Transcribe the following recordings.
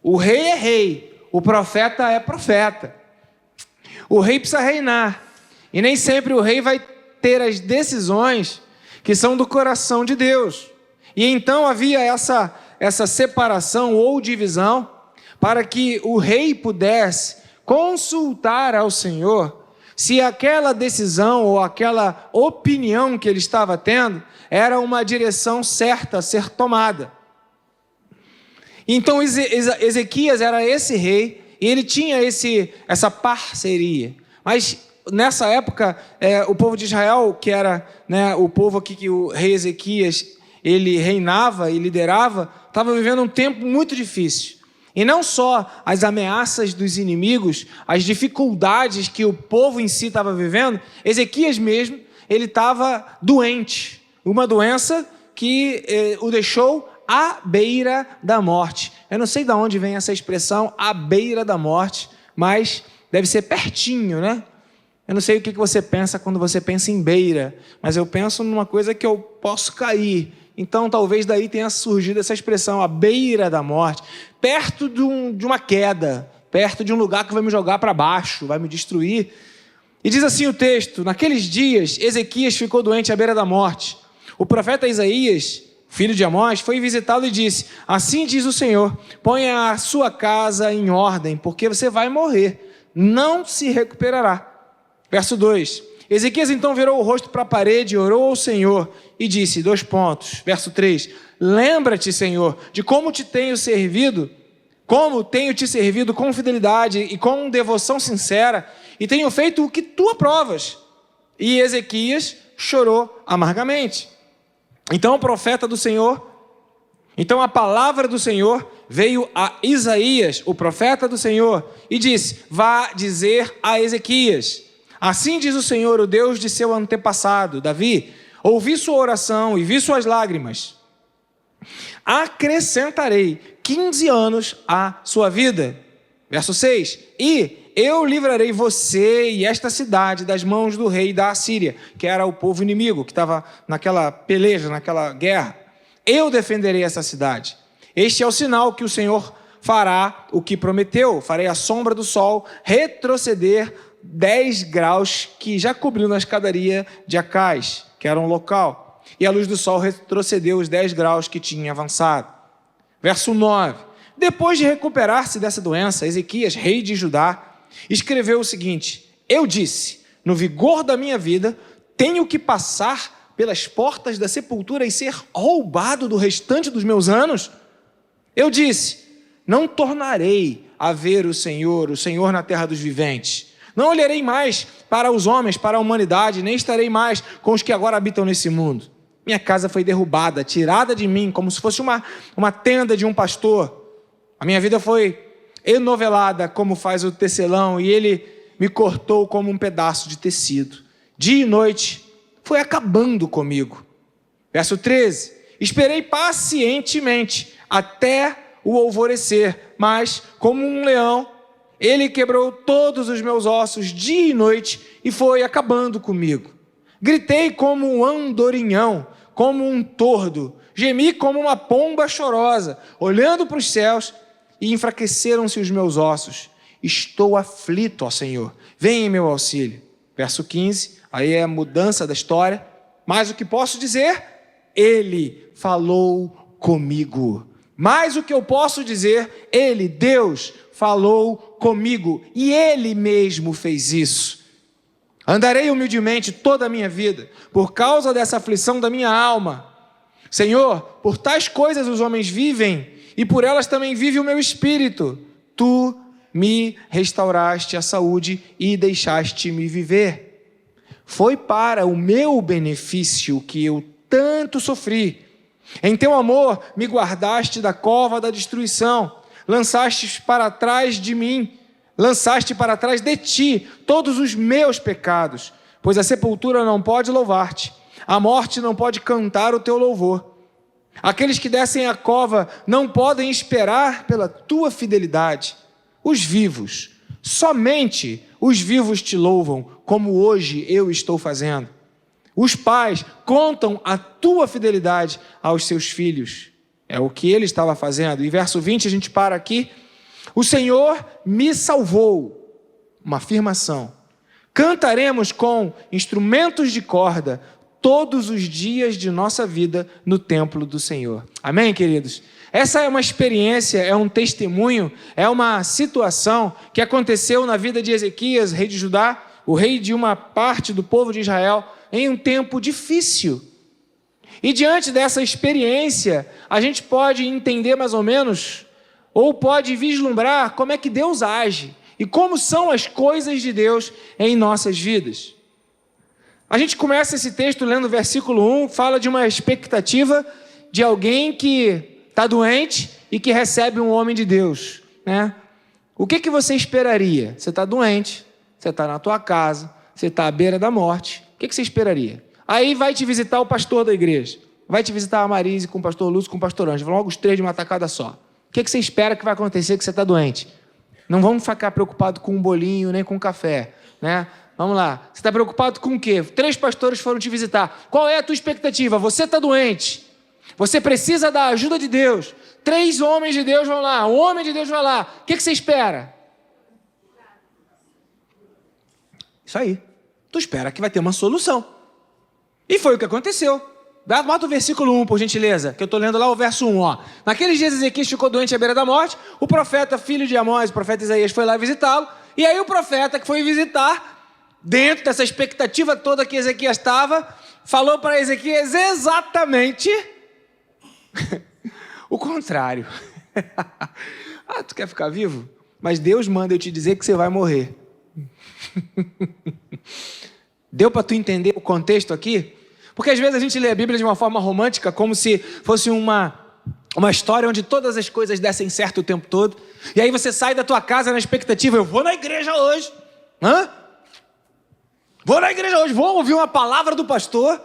O rei é rei, o profeta é profeta. O rei precisa reinar. E nem sempre o rei vai ter as decisões que são do coração de Deus. E então havia essa separação ou divisão para que o rei pudesse consultar ao Senhor se aquela decisão ou aquela opinião que ele estava tendo era uma direção certa a ser tomada. Então Ezequias era esse rei e ele tinha essa parceria. Mas nessa época, o povo de Israel, que era o povo aqui que o rei Ezequias ele reinava e liderava, estava vivendo um tempo muito difícil. E não só as ameaças dos inimigos, as dificuldades que o povo em si estava vivendo, Ezequias mesmo, ele estava doente. Uma doença que o deixou à beira da morte. Eu não sei de onde vem essa expressão, à beira da morte, mas deve ser pertinho, né? Eu não sei o que você pensa quando você pensa em beira, mas eu penso numa coisa que eu posso cair. Então, talvez daí tenha surgido essa expressão, à beira da morte, perto de uma queda, perto de um lugar que vai me jogar para baixo, vai me destruir. E diz assim o texto: naqueles dias, Ezequias ficou doente à beira da morte. O profeta Isaías, filho de Amós, foi visitá-lo e disse: assim diz o Senhor, ponha a sua casa em ordem, porque você vai morrer, não se recuperará. Verso 2, Ezequias então virou o rosto para a parede, orou ao Senhor e disse, verso 3, lembra-te, Senhor, de como tenho te servido com fidelidade e com devoção sincera, e tenho feito o que tu aprovas. E Ezequias chorou amargamente. Então a palavra do Senhor veio a Isaías, o profeta do Senhor, e disse, vá dizer a Ezequias, assim diz o Senhor, o Deus de seu antepassado, Davi, ouvi sua oração e vi suas lágrimas. Acrescentarei 15 anos à sua vida. Verso 6, e eu livrarei você e esta cidade das mãos do rei da Assíria, que era o povo inimigo, que estava naquela peleja, naquela guerra. Eu defenderei essa cidade. Este é o sinal que o Senhor fará o que prometeu. Farei a sombra do sol retroceder 10 graus que já cobriu na escadaria de Acais, que era um local. E a luz do sol retrocedeu os 10 graus que tinha avançado. Verso 9. Depois de recuperar-se dessa doença, Ezequias, rei de Judá, escreveu o seguinte, eu disse, no vigor da minha vida, tenho que passar pelas portas da sepultura e ser roubado do restante dos meus anos? Eu disse, não tornarei a ver o Senhor na terra dos viventes. Não olharei mais para os homens, para a humanidade, nem estarei mais com os que agora habitam nesse mundo. Minha casa foi derrubada, tirada de mim, como se fosse uma tenda de um pastor. A minha vida foi enovelada, como faz o tecelão, e ele me cortou como um pedaço de tecido. Dia e noite foi acabando comigo. Verso 13. Esperei pacientemente até o alvorecer, mas como um leão, ele quebrou todos os meus ossos dia e noite e foi acabando comigo. Gritei como um andorinhão, como um tordo, gemi como uma pomba chorosa, olhando para os céus, e enfraqueceram-se os meus ossos. Estou aflito, ó Senhor, vem em meu auxílio. Verso 15, aí é a mudança da história. Mas o que posso dizer? Ele falou comigo. Mas o que eu posso dizer? Ele, Deus, falou comigo. E Ele mesmo fez isso. Andarei humildemente toda a minha vida, por causa dessa aflição da minha alma. Senhor, por tais coisas os homens vivem, e por elas também vive o meu espírito. Tu me restauraste a saúde e deixaste-me viver. Foi para o meu benefício que eu tanto sofri. Em teu amor me guardaste da cova da destruição, lançaste para trás de ti todos os meus pecados, pois a sepultura não pode louvar-te, a morte não pode cantar o teu louvor. Aqueles que descem à cova não podem esperar pela tua fidelidade. Os vivos, somente os vivos te louvam, como hoje eu estou fazendo. Os pais contam a tua fidelidade aos seus filhos. É o que ele estava fazendo. E verso 20, a gente para aqui. O Senhor me salvou. Uma afirmação. Cantaremos com instrumentos de corda todos os dias de nossa vida no templo do Senhor. Amém, queridos? Essa é uma experiência, é um testemunho, é uma situação que aconteceu na vida de Ezequias, rei de Judá, o rei de uma parte do povo de Israel, em um tempo difícil. E diante dessa experiência, a gente pode entender mais ou menos, ou pode vislumbrar como é que Deus age e como são as coisas de Deus em nossas vidas. A gente começa esse texto lendo o versículo 1, fala de uma expectativa de alguém que está doente e que recebe um homem de Deus, né? O que você esperaria? Você está doente, você está na tua casa, você está à beira da morte, o que você esperaria? Aí vai te visitar o pastor da igreja, vai te visitar a Marise com o pastor Lúcio, com o pastor Ângelo, vão logo os três de uma tacada só. O que você espera que vai acontecer que você está doente? Não vamos ficar preocupado com um bolinho, nem com um café, né? Vamos lá, você está preocupado com o quê? 3 pastores foram te visitar. Qual é a tua expectativa? Você está doente, você precisa da ajuda de Deus. 3 homens de Deus vão lá, um homem de Deus vai lá. O que você espera? Isso aí. Tu espera que vai ter uma solução. E foi o que aconteceu. Bota o versículo 1, por gentileza, que eu estou lendo lá o verso 1. Ó. Naqueles dias Ezequias ficou doente à beira da morte, o profeta, filho de Amós, o profeta Isaías, foi lá visitá-lo, e aí o profeta que foi visitar, dentro dessa expectativa toda que Ezequias estava, falou para Ezequias exatamente o contrário. Ah, tu quer ficar vivo? Mas Deus manda eu te dizer que você vai morrer. Deu para tu entender o contexto aqui? Porque às vezes a gente lê a Bíblia de uma forma romântica, como se fosse uma história onde todas as coisas dessem certo o tempo todo, e aí você sai da tua casa na expectativa, eu vou na igreja hoje, vou na igreja hoje, vou ouvir uma palavra do pastor,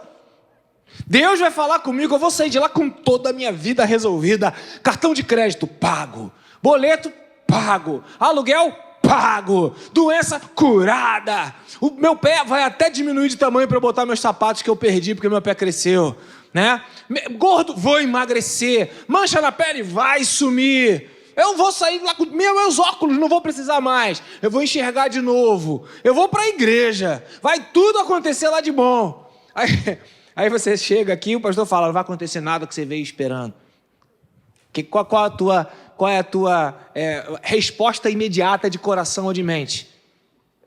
Deus vai falar comigo, eu vou sair de lá com toda a minha vida resolvida, cartão de crédito pago, boleto pago, aluguel pago, doença curada, o meu pé vai até diminuir de tamanho para eu botar meus sapatos que eu perdi porque meu pé cresceu, né? Gordo, vou emagrecer, mancha na pele vai sumir, eu vou sair lá com meus óculos, não vou precisar mais, eu vou enxergar de novo, eu vou para a igreja, vai tudo acontecer lá de bom. Aí você chega aqui e o pastor fala, não vai acontecer nada que você veio esperando. Qual é a tua resposta imediata de coração ou de mente?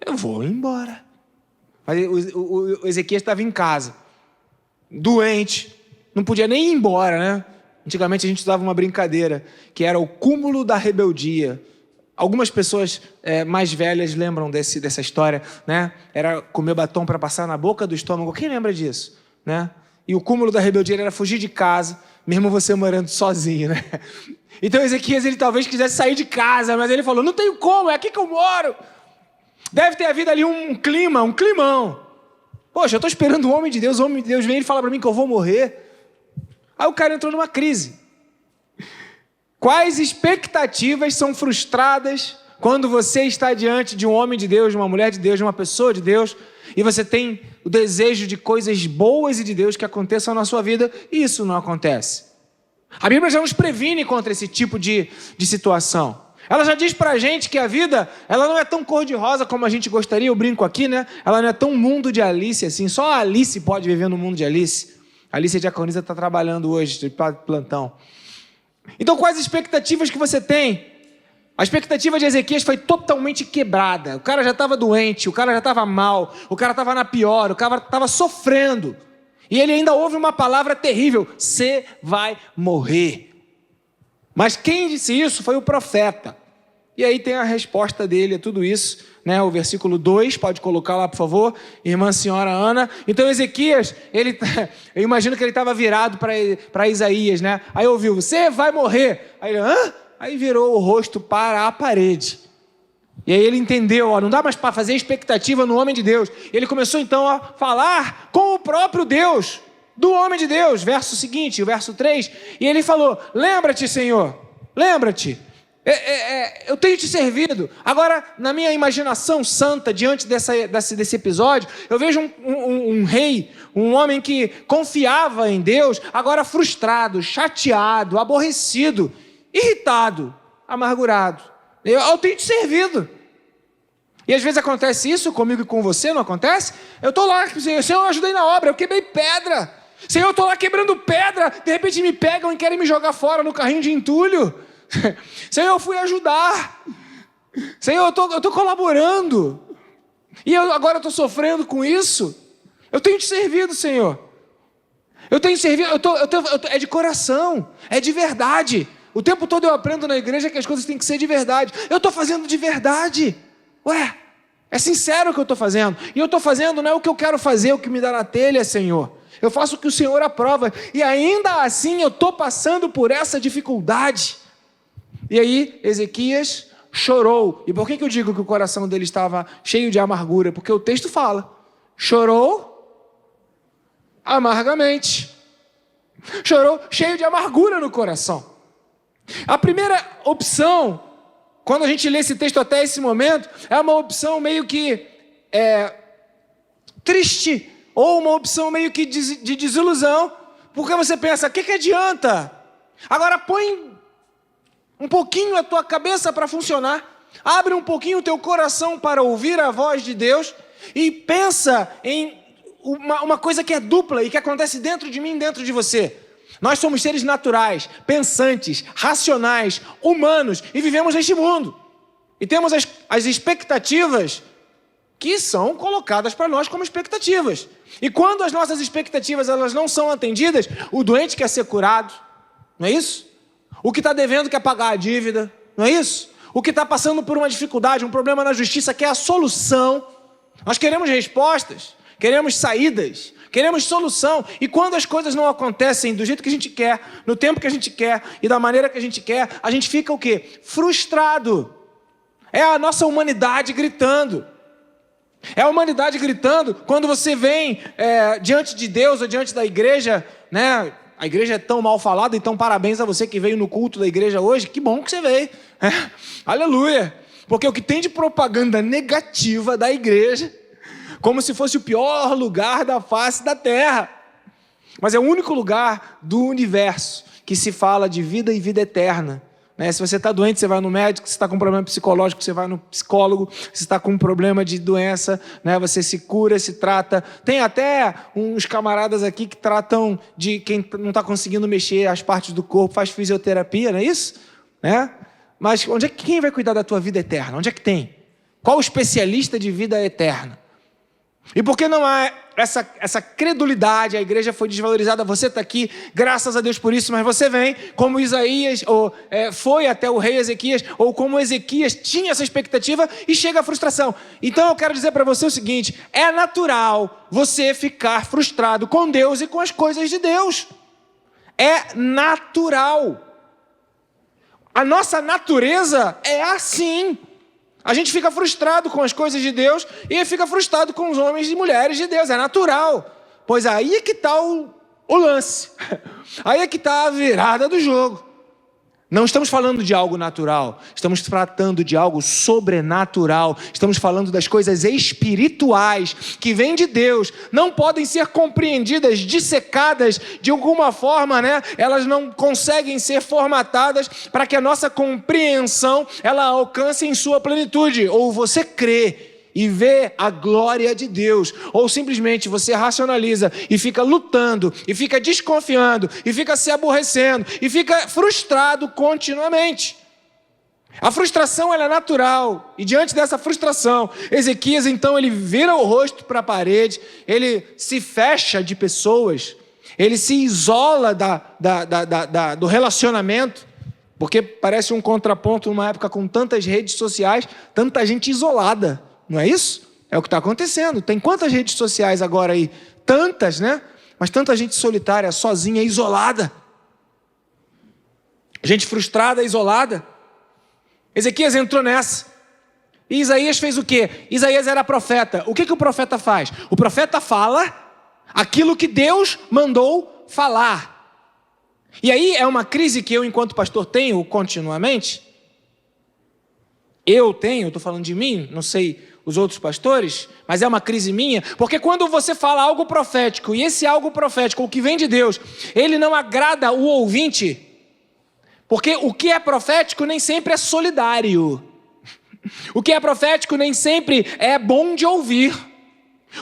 Eu vou embora. Mas o Ezequias estava em casa, doente, não podia nem ir embora, né? Antigamente a gente usava uma brincadeira, que era o cúmulo da rebeldia. Algumas pessoas mais velhas lembram dessa história, né? Era comer batom para passar na boca do estômago. Quem lembra disso? Né? E o cúmulo da rebeldia era fugir de casa, mesmo você morando sozinho, né? Então Ezequias, ele talvez quisesse sair de casa, mas ele falou, não tenho como, é aqui que eu moro. Deve ter havido ali um climão. Poxa, eu estou esperando o homem de Deus vem e fala para mim que eu vou morrer. Aí o cara entrou numa crise. Quais expectativas são frustradas quando você está diante de um homem de Deus, de uma mulher de Deus, de uma pessoa de Deus, e você tem o desejo de coisas boas e de Deus que aconteçam na sua vida, e isso não acontece? A Bíblia já nos previne contra esse tipo de situação. Ela já diz pra gente que a vida, ela não é tão cor-de-rosa como a gente gostaria, eu brinco aqui, né? Ela não é tão mundo de Alice assim, só a Alice pode viver no mundo de Alice. A Alice Diaconisa está trabalhando hoje, de plantão. Então, quais expectativas que você tem? A expectativa de Ezequias foi totalmente quebrada. O cara já estava doente, o cara já estava mal, o cara estava na pior, o cara estava sofrendo. E ele ainda ouve uma palavra terrível: você vai morrer. Mas quem disse isso foi o profeta. E aí tem a resposta dele a tudo isso, né? O versículo 2, pode colocar lá, por favor, irmã senhora Ana. Então Ezequias, eu imagino que ele estava virado para Isaías, né? Aí ouviu, você vai morrer. Aí ele, hã? Aí virou o rosto para a parede. E aí ele entendeu, não dá mais para fazer expectativa no homem de Deus. Ele começou então a falar com o próprio Deus, do homem de Deus. Verso seguinte, o verso 3, e ele falou, lembra-te, Senhor, lembra-te, eu tenho te servido. Agora, na minha imaginação santa, diante desse episódio, eu vejo um rei, um homem que confiava em Deus, agora frustrado, chateado, aborrecido, irritado, amargurado. Eu tenho te servido. E às vezes acontece isso comigo e com você, não acontece? Eu estou lá, Senhor, eu ajudei na obra, eu quebrei pedra. Senhor, eu estou lá quebrando pedra, de repente me pegam e querem me jogar fora no carrinho de entulho. Senhor, eu fui ajudar. Senhor, eu estou colaborando. E agora eu estou sofrendo com isso. Eu tenho te servido, Senhor. Eu tenho servido, é de coração, é de verdade. O tempo todo eu aprendo na igreja que as coisas têm que ser de verdade. Eu estou fazendo de verdade. Ué, é sincero o que eu estou fazendo. E eu estou fazendo não é o que eu quero fazer, o que me dá na telha, Senhor. Eu faço o que o Senhor aprova. E ainda assim eu estou passando por essa dificuldade. E aí Ezequias chorou. E por que eu digo que o coração dele estava cheio de amargura? Porque o texto fala, chorou amargamente. Chorou cheio de amargura no coração. A primeira opção, quando a gente lê esse texto até esse momento, é uma opção meio que triste, ou uma opção meio que de desilusão, porque você pensa, o que adianta? Agora põe um pouquinho a tua cabeça para funcionar, abre um pouquinho o teu coração para ouvir a voz de Deus, e pensa em uma coisa que é dupla e que acontece dentro de mim, dentro de você. Nós somos seres naturais, pensantes, racionais, humanos, e vivemos neste mundo. E temos as expectativas que são colocadas para nós como expectativas. E quando as nossas expectativas elas não são atendidas, o doente quer ser curado, não é isso? O que está devendo quer pagar a dívida, não é isso? O que está passando por uma dificuldade, um problema na justiça quer a solução. Nós queremos respostas, queremos saídas, queremos solução. E quando as coisas não acontecem do jeito que a gente quer, no tempo que a gente quer e da maneira que a gente quer, a gente fica o quê? Frustrado. É a nossa humanidade gritando. É a humanidade gritando quando você vem diante de Deus ou diante da igreja, né? A igreja é tão mal falada, então parabéns a você que veio no culto da igreja hoje. Que bom que você veio. Aleluia. Porque o que tem de propaganda negativa da igreja, como se fosse o pior lugar da face da terra. Mas é o único lugar do universo que se fala de vida e vida eterna. Se você está doente, você vai no médico. Se está com um problema psicológico, você vai no psicólogo. Se está com um problema de doença, você se cura, se trata. Tem até uns camaradas aqui que tratam de quem não está conseguindo mexer as partes do corpo, faz fisioterapia, não é isso? Mas quem vai cuidar da tua vida eterna? Onde é que tem? Qual o especialista de vida eterna? E por que não há essa credulidade? A igreja foi desvalorizada, você está aqui, graças a Deus por isso, mas você vem como Isaías, ou foi até o rei Ezequias, ou como Ezequias tinha essa expectativa e chega a frustração. Então eu quero dizer para você o seguinte, é natural você ficar frustrado com Deus e com as coisas de Deus. É natural. A nossa natureza é assim. A gente fica frustrado com as coisas de Deus e fica frustrado com os homens e mulheres de Deus. É natural. Pois aí é que está o lance. Aí é que está a virada do jogo. Não estamos falando de algo natural. Estamos tratando de algo sobrenatural. Estamos falando das coisas espirituais que vêm de Deus. Não podem ser compreendidas, dissecadas de alguma forma, Elas não conseguem ser formatadas para que a nossa compreensão ela alcance em sua plenitude. Ou você crê e vê a glória de Deus, ou simplesmente você racionaliza e fica lutando, e fica desconfiando, e fica se aborrecendo, e fica frustrado continuamente. A frustração ela é natural, e diante dessa frustração, Ezequias então ele vira o rosto para a parede, ele se fecha de pessoas, ele se isola do relacionamento, porque parece um contraponto numa época com tantas redes sociais, tanta gente isolada. Não é isso? É o que está acontecendo. Tem quantas redes sociais agora aí? Tantas, Mas tanta gente solitária, sozinha, isolada. Gente frustrada, isolada. Ezequias entrou nessa. E Isaías fez o quê? Isaías era profeta. O que o profeta faz? O profeta fala aquilo que Deus mandou falar. E aí é uma crise que eu, enquanto pastor, tenho continuamente. Estou falando de mim, não sei os outros pastores, mas é uma crise minha, porque quando você fala algo profético, e esse algo profético, o que vem de Deus, ele não agrada o ouvinte, porque o que é profético nem sempre é solidário. O que é profético nem sempre é bom de ouvir.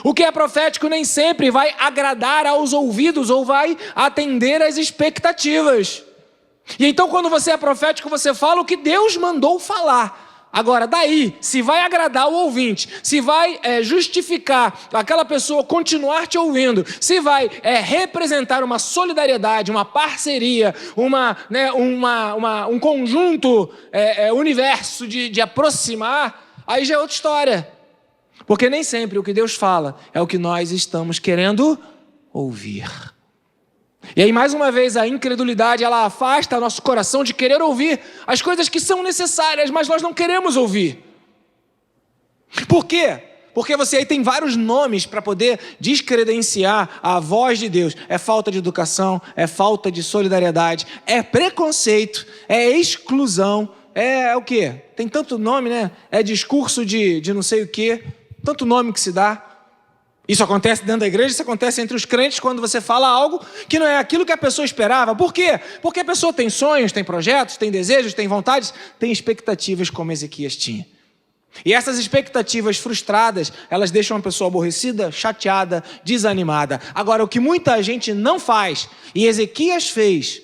O que é profético nem sempre vai agradar aos ouvidos ou vai atender às expectativas. E então quando você é profético, você fala o que Deus mandou falar. Agora, daí, se vai agradar o ouvinte, se vai justificar aquela pessoa continuar te ouvindo, se vai representar uma solidariedade, uma parceria, um conjunto, universo de aproximar, aí já é outra história. Porque nem sempre o que Deus fala é o que nós estamos querendo ouvir. E aí, mais uma vez, a incredulidade, ela afasta nosso coração de querer ouvir as coisas que são necessárias, mas nós não queremos ouvir. Por quê? Porque você aí tem vários nomes para poder descredenciar a voz de Deus. É falta de educação, é falta de solidariedade, é preconceito, é exclusão, é o quê? Tem tanto nome, né? É discurso de não sei o quê, tanto nome que se dá. Isso acontece dentro da igreja, isso acontece entre os crentes quando você fala algo que não é aquilo que a pessoa esperava. Por quê? Porque a pessoa tem sonhos, tem projetos, tem desejos, tem vontades, tem expectativas como Ezequias tinha. E essas expectativas frustradas, elas deixam a pessoa aborrecida, chateada, desanimada. Agora, o que muita gente não faz, e Ezequias fez,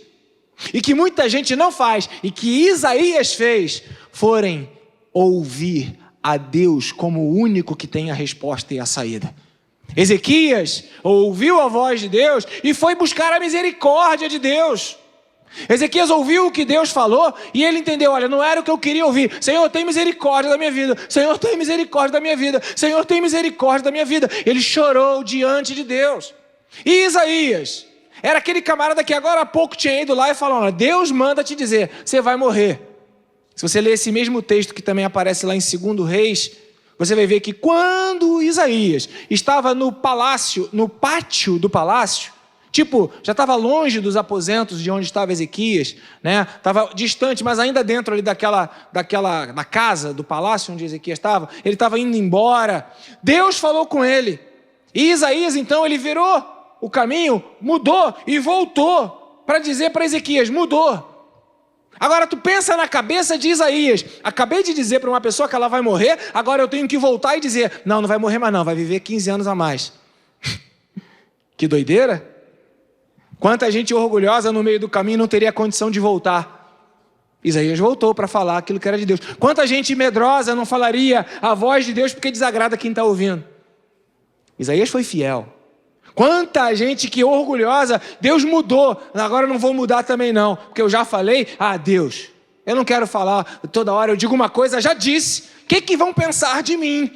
e que muita gente não faz, e que Isaías fez, forem ouvir a Deus como o único que tem a resposta e a saída. Ezequias ouviu a voz de Deus e foi buscar a misericórdia de Deus. Ezequias ouviu o que Deus falou e ele entendeu, olha, não era o que eu queria ouvir. Senhor, tem misericórdia da minha vida. Senhor, tem misericórdia da minha vida. Senhor, tem misericórdia da minha vida. Ele chorou diante de Deus. E Isaías era aquele camarada que agora há pouco tinha ido lá e falou, olha, Deus manda te dizer, você vai morrer. Se você ler esse mesmo texto que também aparece lá em 2 Reis, você vai ver que quando Isaías estava no palácio, no pátio do palácio, tipo, já estava longe dos aposentos de onde estava Ezequias, né? Estava distante, mas ainda dentro ali da casa do palácio onde Ezequias estava, ele estava indo embora. Deus falou com ele. E Isaías, então, ele virou o caminho, mudou e voltou para dizer para Ezequias, mudou. Agora tu pensa na cabeça de Isaías, acabei de dizer para uma pessoa que ela vai morrer, agora eu tenho que voltar e dizer, não vai morrer mais não, vai viver 15 anos a mais. Que doideira? Quanta gente orgulhosa no meio do caminho não teria condição de voltar. Isaías voltou para falar aquilo que era de Deus. Quanta gente medrosa não falaria a voz de Deus porque desagrada quem está ouvindo. Isaías foi fiel. Quanta gente que orgulhosa, Deus mudou, agora eu não vou mudar também não, porque eu já falei, Deus, eu não quero falar toda hora, eu digo uma coisa, já disse, o que vão pensar de mim?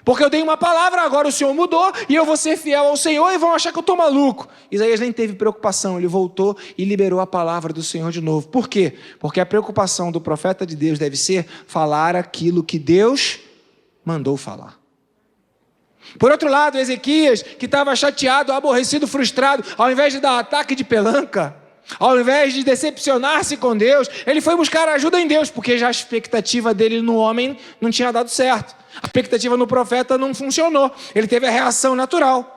Porque eu dei uma palavra, agora o Senhor mudou, e eu vou ser fiel ao Senhor, e vão achar que eu estou maluco. Isaías nem teve preocupação, ele voltou e liberou a palavra do Senhor de novo. Por quê? Porque a preocupação do profeta de Deus deve ser falar aquilo que Deus mandou falar. Por outro lado, Ezequias, que estava chateado, aborrecido, frustrado, ao invés de dar ataque de pelanca, ao invés de decepcionar-se com Deus, ele foi buscar ajuda em Deus, porque já a expectativa dele no homem não tinha dado certo. A expectativa no profeta não funcionou. Ele teve a reação natural.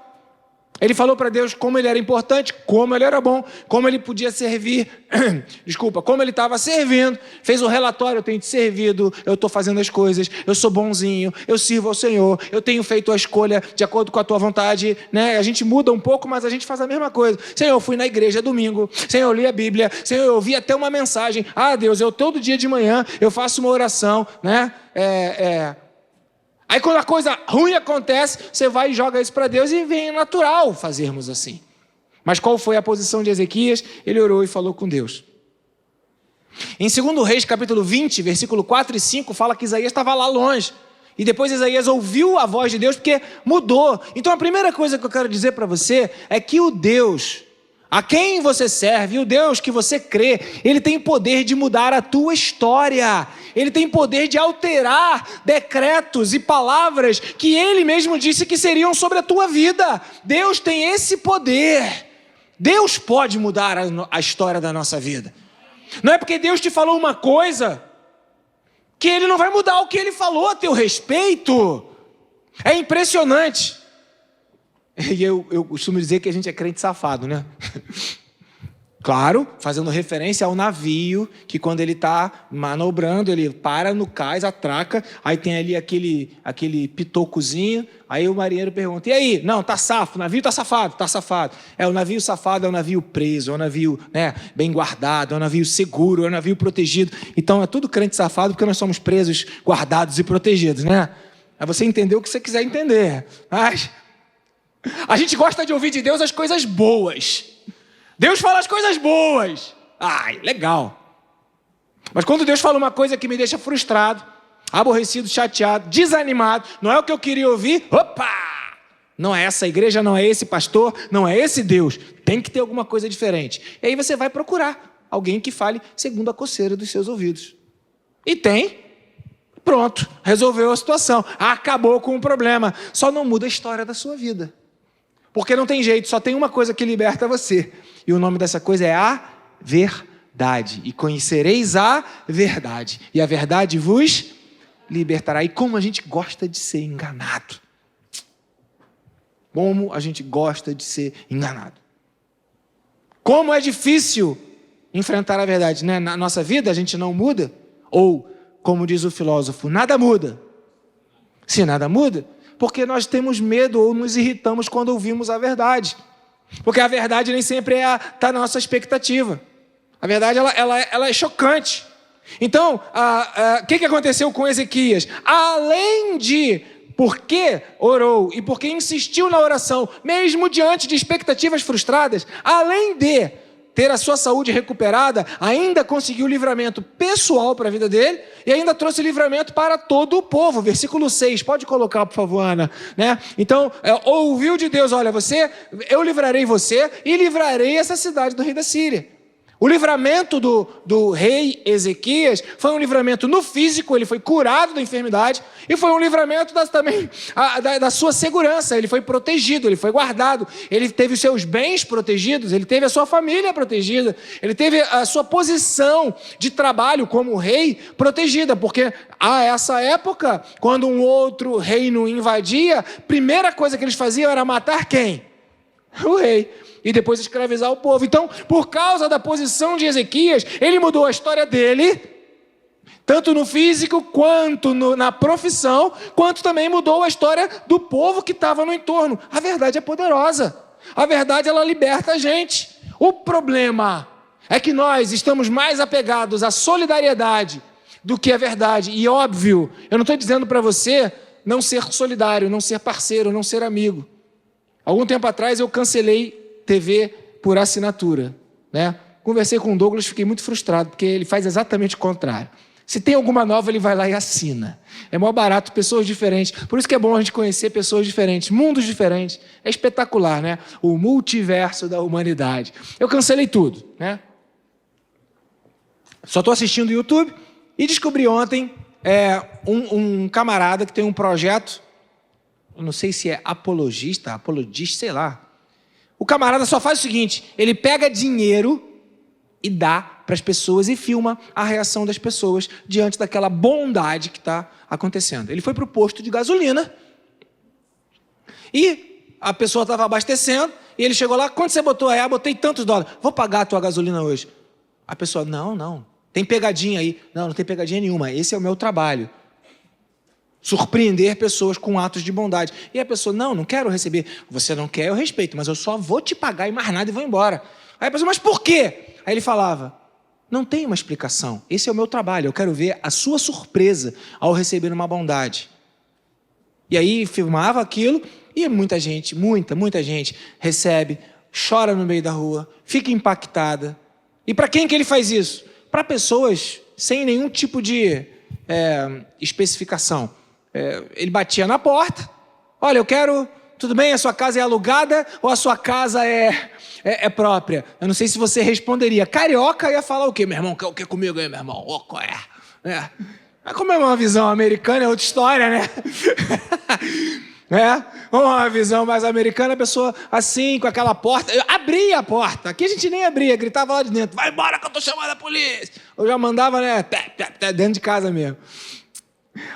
Ele falou para Deus como ele era importante, como ele era bom, como ele podia servir, como ele estava servindo. Fez um relatório, eu tenho te servido, eu estou fazendo as coisas, eu sou bonzinho, eu sirvo ao Senhor, eu tenho feito a escolha de acordo com a tua vontade, né? A gente muda um pouco, mas a gente faz a mesma coisa. Senhor, eu fui na igreja domingo, Senhor, eu li a Bíblia, Senhor, eu ouvi até uma mensagem. Deus, eu todo dia de manhã, eu faço uma oração, né? Aí quando a coisa ruim acontece, você vai e joga isso para Deus e vem natural fazermos assim. Mas qual foi a posição de Ezequias? Ele orou e falou com Deus. Em 2 Reis, capítulo 20, versículo 4 e 5, fala que Isaías estava lá longe. E depois Isaías ouviu a voz de Deus porque mudou. Então a primeira coisa que eu quero dizer para você é que o Deus a quem você serve, o Deus que você crê, Ele tem poder de mudar a tua história. Ele tem poder de alterar decretos e palavras que Ele mesmo disse que seriam sobre a tua vida. Deus tem esse poder. Deus pode mudar a história da nossa vida. Não é porque Deus te falou uma coisa que Ele não vai mudar o que Ele falou a teu respeito. É impressionante. E eu costumo dizer que a gente é crente safado, né? Claro, fazendo referência ao navio, que quando ele está manobrando, ele para no cais, atraca, aí tem ali aquele pitocozinho, aí o marinheiro pergunta, e aí? Não, tá safo, o navio tá safado, tá safado. O navio safado é um navio preso, é um navio, né, bem guardado, é um navio seguro, é um navio protegido. Então é tudo crente safado porque nós somos presos, guardados e protegidos, né? Aí você entendeu o que você quiser entender. Mas a gente gosta de ouvir de Deus as coisas boas. Deus fala as coisas boas. Ai, legal. Mas quando Deus fala uma coisa que me deixa frustrado, aborrecido, chateado, desanimado, não é o que eu queria ouvir, opa! Não é essa igreja, não é esse pastor, não é esse Deus. Tem que ter alguma coisa diferente. E aí você vai procurar alguém que fale segundo a coceira dos seus ouvidos. E tem. Pronto, resolveu a situação. Acabou com o problema. Só não muda a história da sua vida. Porque não tem jeito, só tem uma coisa que liberta você. E o nome dessa coisa é a verdade. E conhecereis a verdade. E a verdade vos libertará. E como a gente gosta de ser enganado. Como a gente gosta de ser enganado. Como é difícil enfrentar a verdade, né? Na nossa vida a gente não muda. Ou, como diz o filósofo, nada muda. Se nada muda, porque nós temos medo ou nos irritamos quando ouvimos a verdade. Porque a verdade nem sempre está na nossa expectativa. A verdade ela é chocante. Então, o que aconteceu com Ezequias? Além de porque orou e porque insistiu na oração, mesmo diante de expectativas frustradas, além de ter a sua saúde recuperada, ainda conseguiu livramento pessoal para a vida dele e ainda trouxe livramento para todo o povo. Versículo 6, pode colocar, por favor, Ana. Né? Então, ouviu de Deus, olha, eu livrarei você e livrarei essa cidade do rei da Síria. O livramento do rei Ezequias foi um livramento no físico, ele foi curado da enfermidade, e foi um livramento também da sua segurança, ele foi protegido, ele foi guardado, ele teve os seus bens protegidos, ele teve a sua família protegida, ele teve a sua posição de trabalho como rei protegida, porque a essa época, quando um outro reino invadia, a primeira coisa que eles faziam era matar quem? O rei. E depois escravizar o povo. Então, por causa da posição de Ezequias, ele mudou a história dele, tanto no físico, quanto na profissão, quanto também mudou a história do povo que estava no entorno. A verdade é poderosa. A verdade, ela liberta a gente. O problema é que nós estamos mais apegados à solidariedade do que à verdade. E óbvio, eu não estou dizendo para você não ser solidário, não ser parceiro, não ser amigo. Algum tempo atrás eu cancelei TV por assinatura, né? Conversei com o Douglas, fiquei muito frustrado, porque ele faz exatamente o contrário. Se tem alguma nova, ele vai lá e assina. É maior barato, pessoas diferentes. Por isso que é bom a gente conhecer pessoas diferentes, mundos diferentes. É espetacular, né? O multiverso da humanidade. Eu cancelei tudo, né? Só estou assistindo o YouTube e descobri ontem um camarada que tem um projeto, eu não sei se é apologista, sei lá. O camarada só faz o seguinte, ele pega dinheiro e dá para as pessoas e filma a reação das pessoas diante daquela bondade que está acontecendo. Ele foi para o posto de gasolina e a pessoa estava abastecendo e ele chegou lá, quanto você botou aí? Botei tantos dólares, vou pagar a tua gasolina hoje. A pessoa, não, tem pegadinha aí. Não tem pegadinha nenhuma, esse é o meu trabalho. Surpreender pessoas com atos de bondade. E a pessoa, não quero receber. Você não quer, eu respeito, mas eu só vou te pagar e mais nada e vou embora. Aí a pessoa, mas por quê? Aí ele falava, não tem uma explicação. Esse é o meu trabalho, eu quero ver a sua surpresa ao receber uma bondade. E aí filmava aquilo e muita gente recebe, chora no meio da rua, fica impactada. E para quem que ele faz isso? Para pessoas sem nenhum tipo de especificação. Ele batia na porta, olha, eu quero, tudo bem, a sua casa é alugada ou a sua casa é própria? Eu não sei se você responderia. Carioca ia falar o quê? Meu irmão, quer o que comigo aí, meu irmão? Qual é? Mas como é uma visão americana, é outra história, né? Uma visão mais americana, a pessoa assim, com aquela porta, eu abria a porta, aqui a gente nem abria, gritava lá de dentro, vai embora que eu tô chamando a polícia. Eu já mandava, dentro de casa mesmo.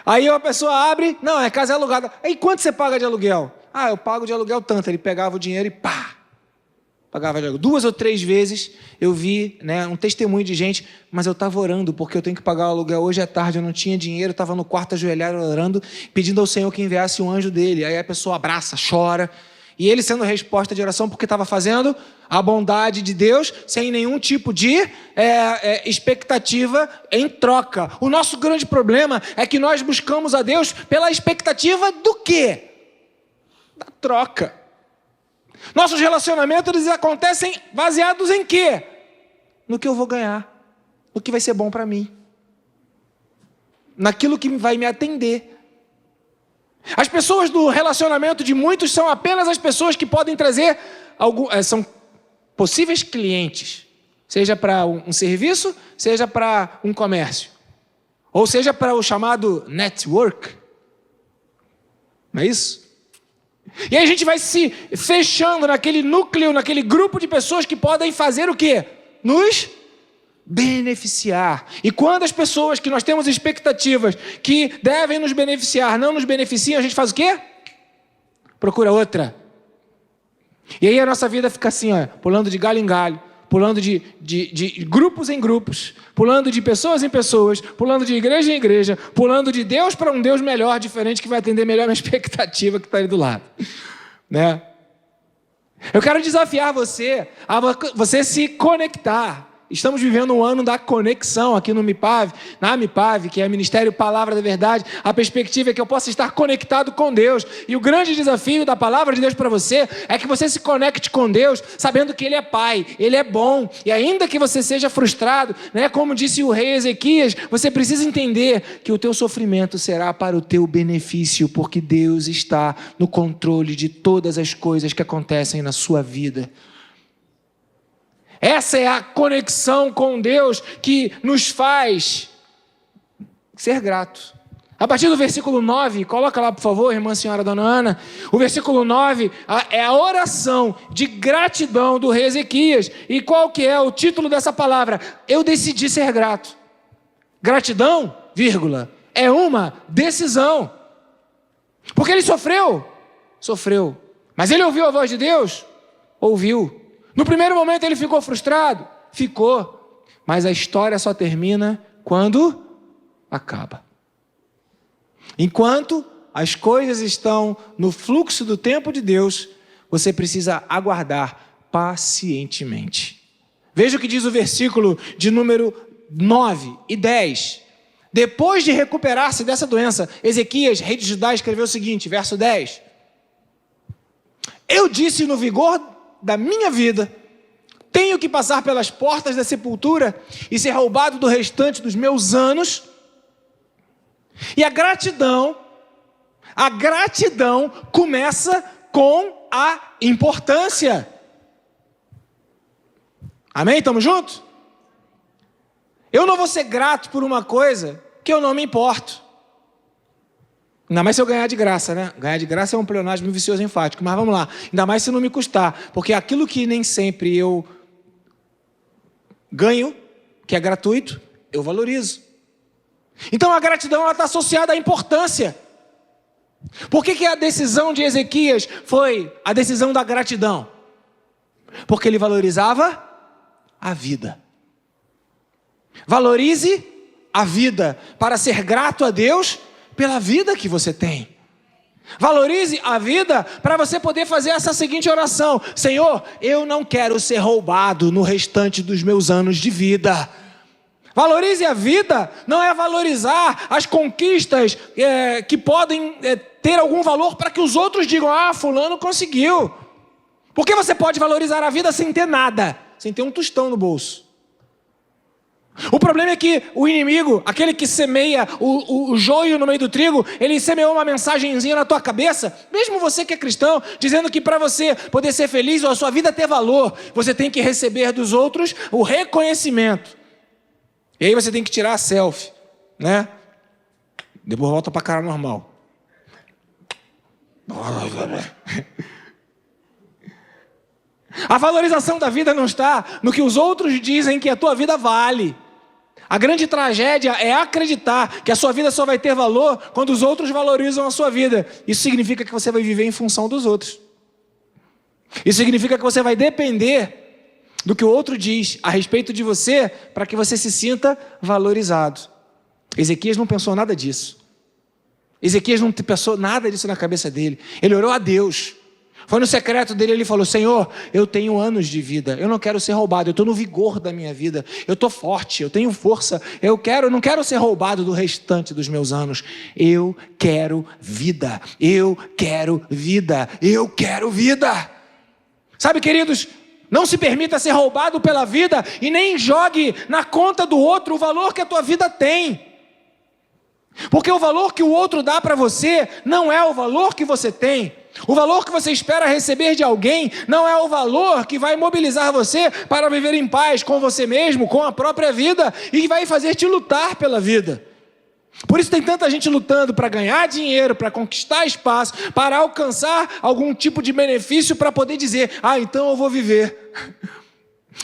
Aí uma pessoa abre, não, a casa é alugada. Aí quanto você paga de aluguel? Eu pago de aluguel tanto. Ele pegava o dinheiro e pá. pagava de aluguel. 2 ou 3 vezes eu vi, né, um testemunho de gente, mas eu estava orando, porque eu tenho que pagar o aluguel hoje à tarde, eu não tinha dinheiro, estava no quarto ajoelhado orando, pedindo ao Senhor que enviasse um anjo dele. Aí a pessoa abraça, chora, e ele sendo resposta de oração, porque estava fazendo a bondade de Deus, sem nenhum tipo de expectativa em troca. O nosso grande problema é que nós buscamos a Deus pela expectativa do quê? Da troca. Nossos relacionamentos, eles acontecem baseados em quê? No que eu vou ganhar, no que vai ser bom para mim, naquilo que vai me atender. As pessoas do relacionamento de muitos são apenas as pessoas que podem trazer são possíveis clientes, seja para um serviço, seja para um comércio, ou seja para o chamado network. Não é isso? E aí a gente vai se fechando naquele núcleo, naquele grupo de pessoas que podem fazer o quê? Nos beneficiar. E quando as pessoas que nós temos expectativas que devem nos beneficiar não nos beneficiam, a gente faz o quê? Procura outra. E aí a nossa vida fica assim, ó, pulando de galho em galho, pulando de grupos em grupos, pulando de pessoas em pessoas, pulando de igreja em igreja, pulando de Deus para um Deus melhor, diferente, que vai atender melhor a minha expectativa que está ali do lado, né? Eu quero desafiar você a você se conectar. Estamos vivendo um ano da conexão aqui no MIPAV, na MIPAV, que é Ministério Palavra da Verdade. A perspectiva é que eu possa estar conectado com Deus. E o grande desafio da Palavra de Deus para você é que você se conecte com Deus, sabendo que Ele é Pai, Ele é bom. E ainda que você seja frustrado, né, como disse o rei Ezequias, você precisa entender que o teu sofrimento será para o teu benefício, porque Deus está no controle de todas as coisas que acontecem na sua vida. Essa é a conexão com Deus que nos faz ser gratos. A partir do versículo 9, coloca lá por favor, irmã senhora dona Ana. O versículo 9 é a oração de gratidão do rei Ezequias. E qual que é o título dessa palavra? Eu decidi ser grato. Gratidão, vírgula, é uma decisão. Porque ele sofreu. Mas ele ouviu a voz de Deus? Ouviu. No primeiro momento ele ficou frustrado? Ficou. Mas a história só termina quando acaba. Enquanto as coisas estão no fluxo do tempo de Deus, você precisa aguardar pacientemente. Veja o que diz o versículo de número 9 e 10. Depois de recuperar-se dessa doença, Ezequias, rei de Judá, escreveu o seguinte, verso 10. Eu disse no vigor da minha vida, tenho que passar pelas portas da sepultura e ser roubado do restante dos meus anos. E a gratidão começa com a importância. Amém? Estamos juntos? Eu não vou ser grato por uma coisa que eu não me importo. Ainda mais se eu ganhar de graça, né? Ganhar de graça é um pleonasmo vicioso enfático, mas vamos lá. Ainda mais se não me custar, porque aquilo que nem sempre eu ganho, que é gratuito, eu valorizo. Então a gratidão está associada à importância. Por que a decisão de Ezequias foi a decisão da gratidão? Porque ele valorizava a vida. Valorize a vida para ser grato a Deus pela vida que você tem. Valorize a vida para você poder fazer essa seguinte oração: Senhor, eu não quero ser roubado no restante dos meus anos de vida. Valorize a vida não é valorizar as conquistas que podem ter algum valor para que os outros digam, fulano conseguiu. Porque você pode valorizar a vida sem ter nada, sem ter um tostão no bolso. O problema é que o inimigo, aquele que semeia o joio no meio do trigo, ele semeou uma mensagenzinha na tua cabeça, mesmo você que é cristão, dizendo que para você poder ser feliz ou a sua vida ter valor, você tem que receber dos outros o reconhecimento. E aí você tem que tirar a selfie, né? Depois volta para a cara normal. A valorização da vida não está no que os outros dizem que a tua vida vale. A grande tragédia é acreditar que a sua vida só vai ter valor quando os outros valorizam a sua vida. Isso significa que você vai viver em função dos outros. Isso significa que você vai depender do que o outro diz a respeito de você para que você se sinta valorizado. Ezequias não pensou nada disso. Ezequias não pensou nada disso na cabeça dele. Ele orou a Deus. Foi no secreto dele, ele falou: Senhor, eu tenho anos de vida, eu não quero ser roubado, eu estou no vigor da minha vida, eu estou forte, eu tenho força, eu não quero ser roubado do restante dos meus anos. Eu quero vida, eu quero vida, eu quero vida. Sabe, queridos, não se permita ser roubado pela vida e nem jogue na conta do outro o valor que a tua vida tem. Porque o valor que o outro dá para você não é o valor que você tem. O valor que você espera receber de alguém não é o valor que vai mobilizar você para viver em paz com você mesmo, com a própria vida, e vai fazer te lutar pela vida. Por isso tem tanta gente lutando para ganhar dinheiro, para conquistar espaço, para alcançar algum tipo de benefício para poder dizer: então eu vou viver.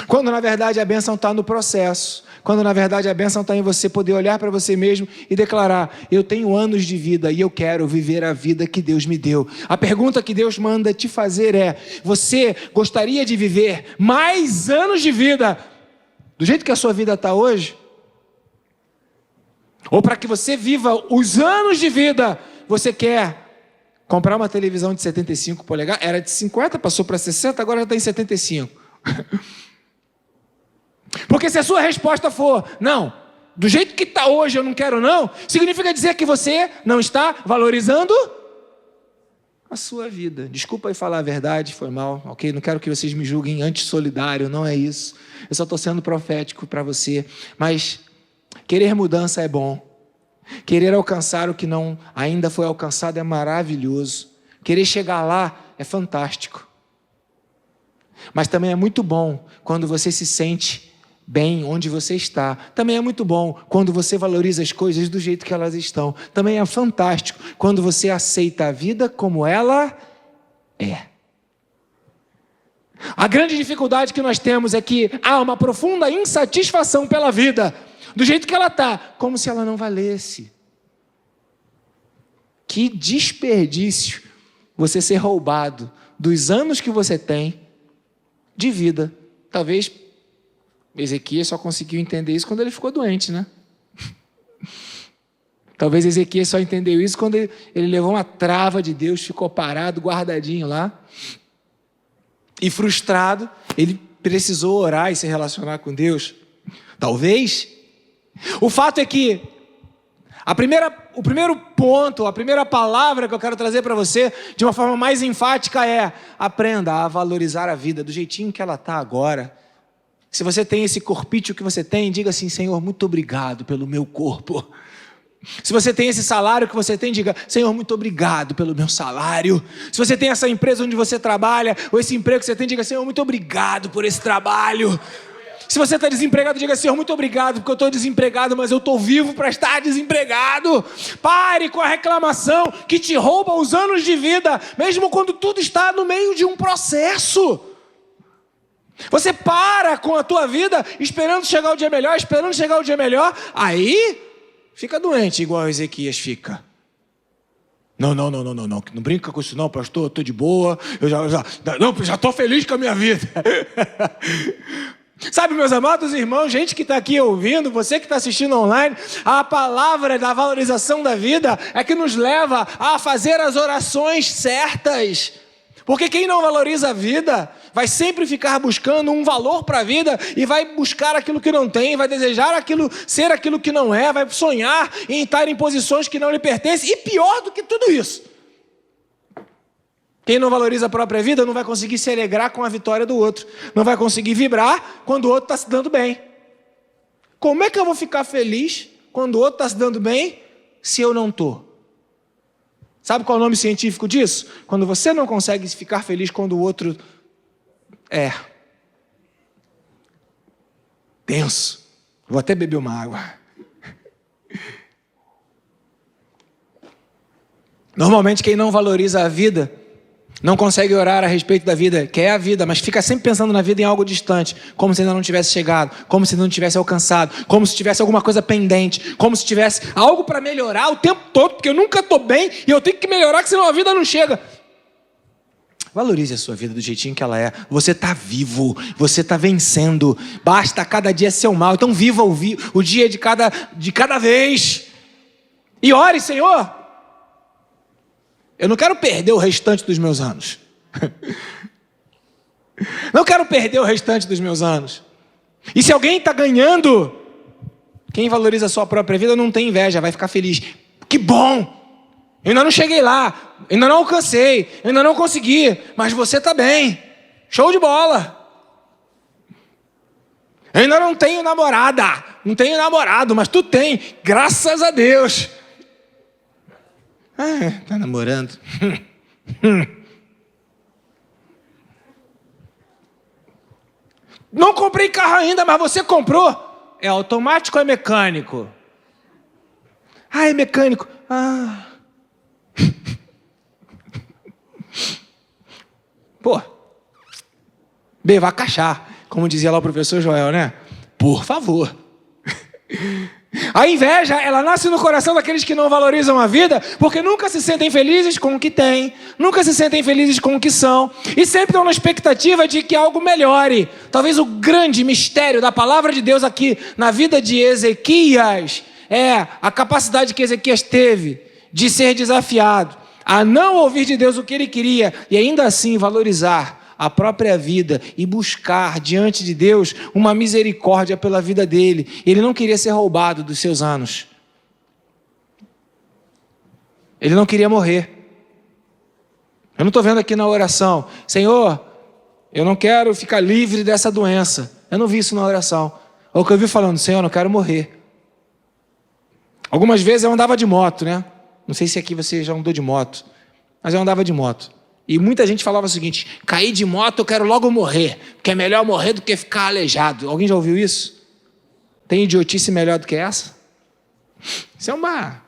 Quando na verdade a bênção está no processo. Quando na verdade a bênção está em você poder olhar para você mesmo e declarar: eu tenho anos de vida e eu quero viver a vida que Deus me deu. A pergunta que Deus manda te fazer é: você gostaria de viver mais anos de vida do jeito que a sua vida está hoje? Ou para que você viva os anos de vida, você quer comprar uma televisão de 75 polegadas? Era de 50, passou para 60, agora já está em 75. Porque se a sua resposta for: não, do jeito que está hoje eu não quero não, significa dizer que você não está valorizando a sua vida. Desculpa aí falar a verdade, foi mal, ok? Não quero que vocês me julguem antissolidário, não é isso. Eu só estou sendo profético para você. Mas querer mudança é bom. Querer alcançar o que não ainda foi alcançado é maravilhoso. Querer chegar lá é fantástico. Mas também é muito bom quando você se sente bem onde você está. Também é muito bom quando você valoriza as coisas do jeito que elas estão. Também é fantástico quando você aceita a vida como ela é. A grande dificuldade que nós temos é que há uma profunda insatisfação pela vida, do jeito que ela está, como se ela não valesse. Que desperdício você ser roubado dos anos que você tem de vida. Talvez Ezequias só conseguiu entender isso quando ele ficou doente, né? Talvez Ezequias só entendeu isso quando ele levou uma trava de Deus, ficou parado, guardadinho lá. E frustrado, ele precisou orar e se relacionar com Deus. Talvez. O fato é que o primeiro ponto, a primeira palavra que eu quero trazer para você, de uma forma mais enfática, é: aprenda a valorizar a vida do jeitinho que ela está agora. Se você tem esse corpício que você tem, diga assim: Senhor, muito obrigado pelo meu corpo. Se você tem esse salário que você tem, diga: Senhor, muito obrigado pelo meu salário. Se você tem essa empresa onde você trabalha, ou esse emprego que você tem, diga: Senhor, muito obrigado por esse trabalho. Se você está desempregado, diga: Senhor, muito obrigado, porque eu estou desempregado, mas eu estou vivo para estar desempregado. Pare com a reclamação que te rouba os anos de vida, mesmo quando tudo está no meio de um processo. Você para com a tua vida esperando chegar o dia melhor, aí fica doente igual Ezequias fica. Não brinca com isso não, pastor, eu estou de boa, eu já estou feliz com a minha vida. Sabe, meus amados irmãos, gente que está aqui ouvindo, você que está assistindo online, a palavra da valorização da vida é que nos leva a fazer as orações certas. Porque quem não valoriza a vida vai sempre ficar buscando um valor para a vida e vai buscar aquilo que não tem, vai desejar ser aquilo que não é, vai sonhar em estar em posições que não lhe pertencem. E pior do que tudo isso, quem não valoriza a própria vida não vai conseguir se alegrar com a vitória do outro, não vai conseguir vibrar quando o outro está se dando bem. Como é que eu vou ficar feliz quando o outro está se dando bem se eu não estou? Sabe qual é o nome científico disso? Quando você não consegue ficar feliz quando o outro é tenso. Vou até beber uma água. Normalmente quem não valoriza a vida não consegue orar a respeito da vida, quer a vida, mas fica sempre pensando na vida em algo distante, como se ainda não tivesse chegado, como se não tivesse alcançado, como se tivesse alguma coisa pendente, como se tivesse algo para melhorar o tempo todo, porque eu nunca estou bem e eu tenho que melhorar, que senão a vida não chega. Valorize a sua vida do jeitinho que ela é. Você está vivo, você está vencendo. Basta cada dia ser um mal. Então viva o dia de cada vez. E ore, Senhor. Eu não quero perder o restante dos meus anos. Não quero perder o restante dos meus anos. E se alguém está ganhando, quem valoriza a sua própria vida não tem inveja, vai ficar feliz. Que bom! Eu ainda não cheguei lá, ainda não alcancei, ainda não consegui, mas você está bem. Show de bola. Eu ainda não tenho namorada, não tenho namorado, mas tu tem, graças a Deus. Tá namorando. Não comprei carro ainda, mas você comprou. É automático ou é mecânico? É mecânico. Pô, vai cachar, como dizia lá o professor Joel, né? Por favor. A inveja, ela nasce no coração daqueles que não valorizam a vida, porque nunca se sentem felizes com o que têm, nunca se sentem felizes com o que são, e sempre estão na expectativa de que algo melhore. Talvez o grande mistério da palavra de Deus aqui na vida de Ezequias é a capacidade que Ezequias teve de ser desafiado a não ouvir de Deus o que ele queria e ainda assim valorizar a própria vida e buscar diante de Deus uma misericórdia pela vida dele. Ele não queria ser roubado dos seus anos. Ele não queria morrer. Eu não estou vendo aqui na oração, Senhor, eu não quero ficar livre dessa doença. Eu não vi isso na oração. Ou o que eu vi falando, Senhor, eu não quero morrer. Algumas vezes eu andava de moto, né? Não sei se aqui você já andou de moto, mas eu andava de moto. E muita gente falava o seguinte, cair de moto eu quero logo morrer, porque é melhor morrer do que ficar aleijado. Alguém já ouviu isso? Tem idiotice melhor do que essa? Isso é uma...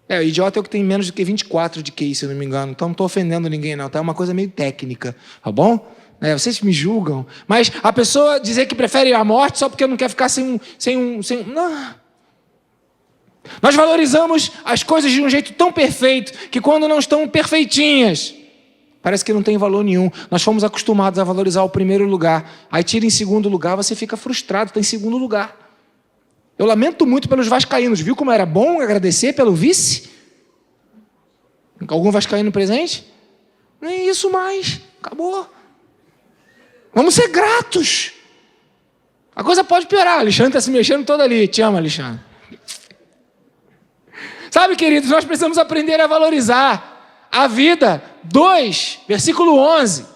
idiota é o que tem menos do que 24 de QI, se eu não me engano. Então não estou ofendendo ninguém não, tá? É uma coisa meio técnica, tá bom? Vocês me julgam. Mas a pessoa dizer que prefere a morte só porque não quer ficar sem um... Não... Nós valorizamos as coisas de um jeito tão perfeito que quando não estão perfeitinhas, parece que não tem valor nenhum. Nós fomos acostumados a valorizar o primeiro lugar. Aí tira em segundo lugar, você fica frustrado, está em segundo lugar. Eu lamento muito pelos vascaínos. Viu como era bom agradecer pelo vice? Algum vascaíno presente? Nem isso mais. Acabou. Vamos ser gratos. A coisa pode piorar. Alexandre está se mexendo todo ali. Te amo, Alexandre. Sabe, queridos, nós precisamos aprender a valorizar a vida. 2, versículo 11.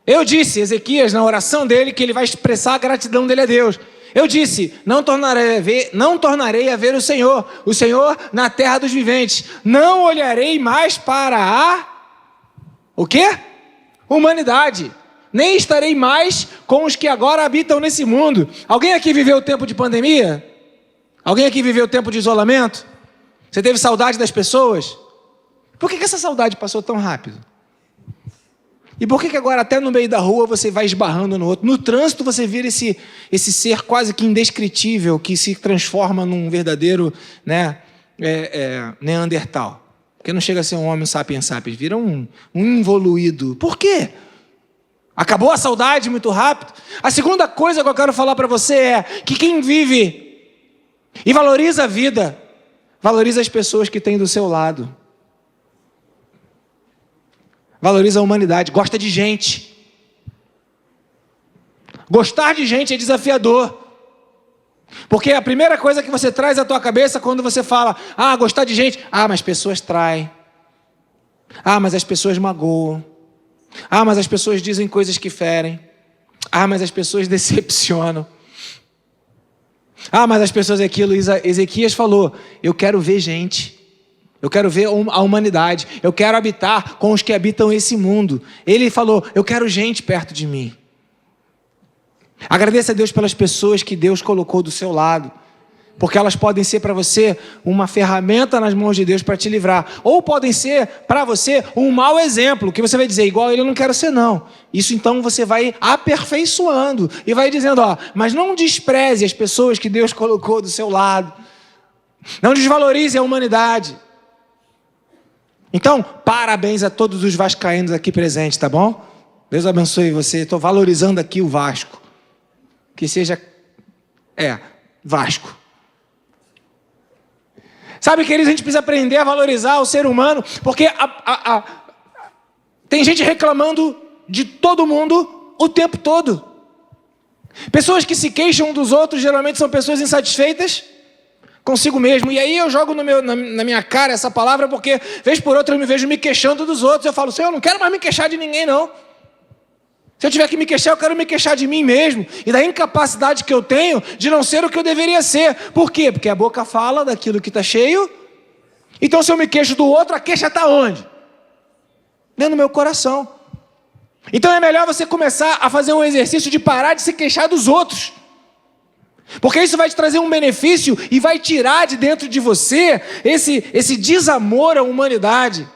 Eu disse, Ezequias, na oração dele, que ele vai expressar a gratidão dele a Deus. Eu disse, não tornarei a ver o Senhor na terra dos viventes. Não olharei mais para o quê? Humanidade. Nem estarei mais com os que agora habitam nesse mundo. Alguém aqui viveu o tempo de pandemia? Alguém aqui viveu o tempo de isolamento? Você teve saudade das pessoas? Por que essa saudade passou tão rápido? E por que agora até no meio da rua você vai esbarrando no outro? No trânsito você vira esse ser quase que indescritível que se transforma num verdadeiro Neandertal. Porque não chega a ser um homem sapiens sapiens, vira um involuído. Por quê? Acabou a saudade muito rápido? A segunda coisa que eu quero falar para você é que quem vive e valoriza a vida, valoriza as pessoas que tem do seu lado. Valoriza a humanidade, gosta de gente. Gostar de gente é desafiador. Porque a primeira coisa que você traz à tua cabeça quando você fala, gostar de gente, mas pessoas traem. Mas as pessoas magoam. Mas as pessoas dizem coisas que ferem. Mas as pessoas decepcionam. Mas as pessoas aquilo, Ezequias falou, eu quero ver gente, eu quero ver a humanidade, eu quero habitar com os que habitam esse mundo. Ele falou, eu quero gente perto de mim. Agradeça a Deus pelas pessoas que Deus colocou do seu lado, porque elas podem ser para você uma ferramenta nas mãos de Deus para te livrar, ou podem ser para você um mau exemplo, que você vai dizer, igual ele eu não quero ser não. Isso então você vai aperfeiçoando e vai dizendo, mas não despreze as pessoas que Deus colocou do seu lado, não desvalorize a humanidade. Então, parabéns a todos os vascaínos aqui presentes, tá bom? Deus abençoe você. Estou valorizando aqui o Vasco. Que seja... Vasco. Sabe, queridos, a gente precisa aprender a valorizar o ser humano, porque tem gente reclamando de todo mundo o tempo todo. Pessoas que se queixam dos outros geralmente são pessoas insatisfeitas consigo mesmo. E aí eu jogo na minha cara essa palavra, porque vez por outra eu me vejo me queixando dos outros. Eu falo, Senhor, eu não quero mais me queixar de ninguém, não. Se eu tiver que me queixar, eu quero me queixar de mim mesmo e da incapacidade que eu tenho de não ser o que eu deveria ser. Por quê? Porque a boca fala daquilo que está cheio. Então, se eu me queixo do outro, a queixa está onde? Dentro do meu coração. Então, é melhor você começar a fazer um exercício de parar de se queixar dos outros. Porque isso vai te trazer um benefício e vai tirar de dentro de você esse desamor à humanidade.